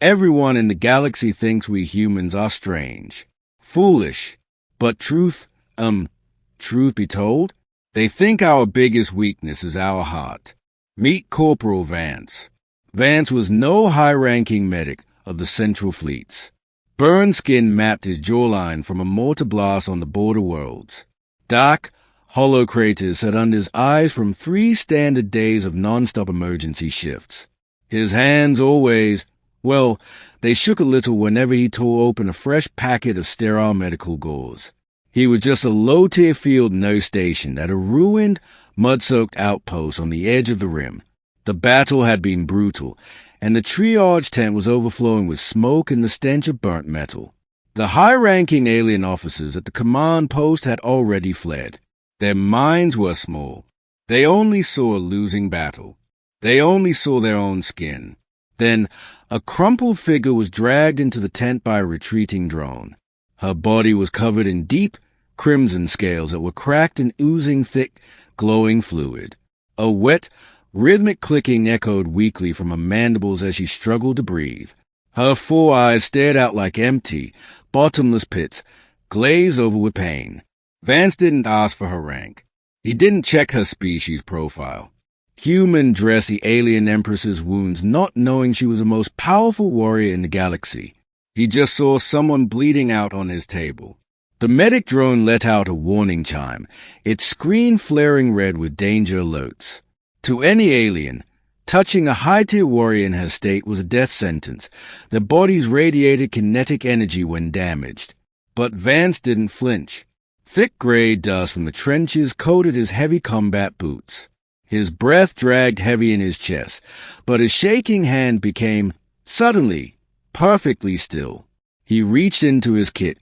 Everyone in the galaxy thinks we humans are strange, foolish, but truth be told, they think our biggest weakness is our heart. Meet Corporal Vance. Vance was no high-ranking medic of the Central Fleets. Burned skin mapped his jawline from a mortar blast on the border worlds. Dark, hollow craters sat under his eyes from 3 standard days of non-stop emergency shifts. His hands always, well, they shook a little whenever he tore open a fresh packet of sterile medical gauze. He was just a low-tier field nurse stationed at a ruined, mud-soaked outpost on the edge of the rim. The battle had been brutal, and the triage tent was overflowing with smoke and the stench of burnt metal. The high-ranking alien officers at the command post had already fled. Their minds were small. They only saw a losing battle. They only saw their own skin. Then, a crumpled figure was dragged into the tent by a retreating drone. Her body was covered in deep, crimson scales that were cracked and oozing thick, glowing fluid. A wet, rhythmic clicking echoed weakly from her mandibles as she struggled to breathe. Her 4 eyes stared out like empty, bottomless pits, glazed over with pain. Vance didn't ask for her rank. He didn't check her species profile. Human dressed the Alien Empress's wounds, not knowing she was the most powerful warrior in the galaxy. He just saw someone bleeding out on his table. The medic drone let out a warning chime, its screen flaring red with danger alerts. To any alien, touching a high-tier warrior in her state was a death sentence. Their bodies radiated kinetic energy when damaged. But Vance didn't flinch. Thick gray dust from the trenches coated his heavy combat boots. His breath dragged heavy in his chest, but his shaking hand became, suddenly, perfectly still. He reached into his kit,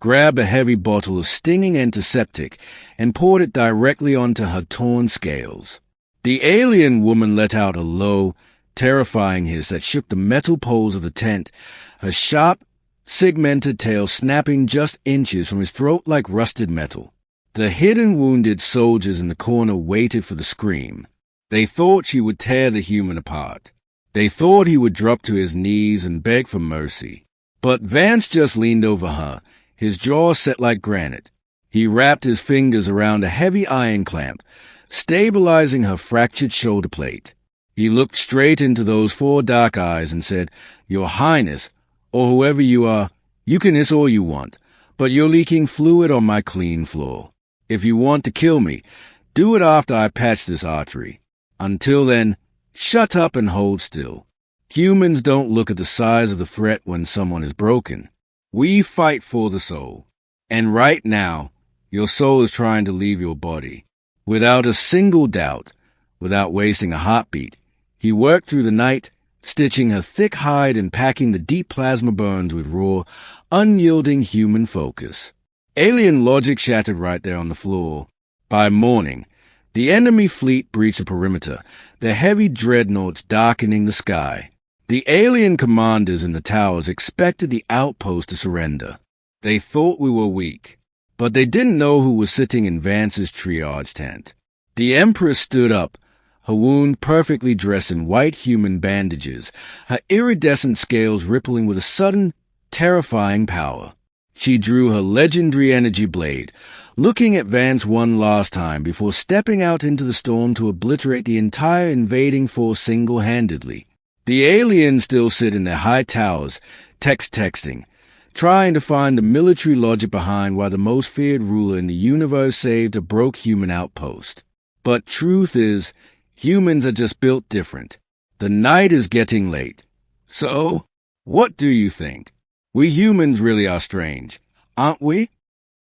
grabbed a heavy bottle of stinging antiseptic, and poured it directly onto her torn scales. The alien woman let out a low, terrifying hiss that shook the metal poles of the tent, her sharp, segmented tail snapping just inches from his throat like rusted metal. The hidden wounded soldiers in the corner waited for the scream. They thought she would tear the human apart. They thought he would drop to his knees and beg for mercy. But Vance just leaned over her, his jaw set like granite. He wrapped his fingers around a heavy iron clamp, stabilizing her fractured shoulder plate. He looked straight into those 4 dark eyes and said, "Your Highness, or whoever you are, you can hiss all you want, but you're leaking fluid on my clean floor. If you want to kill me, do it after I patch this artery. Until then, shut up and hold still. Humans don't look at the size of the threat when someone is broken. We fight for the soul. And right now, your soul is trying to leave your body." Without a single doubt, without wasting a heartbeat, he worked through the night, stitching her thick hide and packing the deep plasma burns with raw, unyielding human focus. Alien logic shattered right there on the floor. By morning, the enemy fleet breached the perimeter, their heavy dreadnoughts darkening the sky. The alien commanders in the towers expected the outpost to surrender. They thought we were weak, but they didn't know who was sitting in Vance's triage tent. The Empress stood up, her wound perfectly dressed in white human bandages, her iridescent scales rippling with a sudden, terrifying power. She drew her legendary energy blade, looking at Vance one last time before stepping out into the storm to obliterate the entire invading force single-handedly. The aliens still sit in their high towers, texting, trying to find the military logic behind why the most feared ruler in the universe saved a broke human outpost. But truth is, humans are just built different. The night is getting late. So, what do you think? We humans really are strange, aren't we?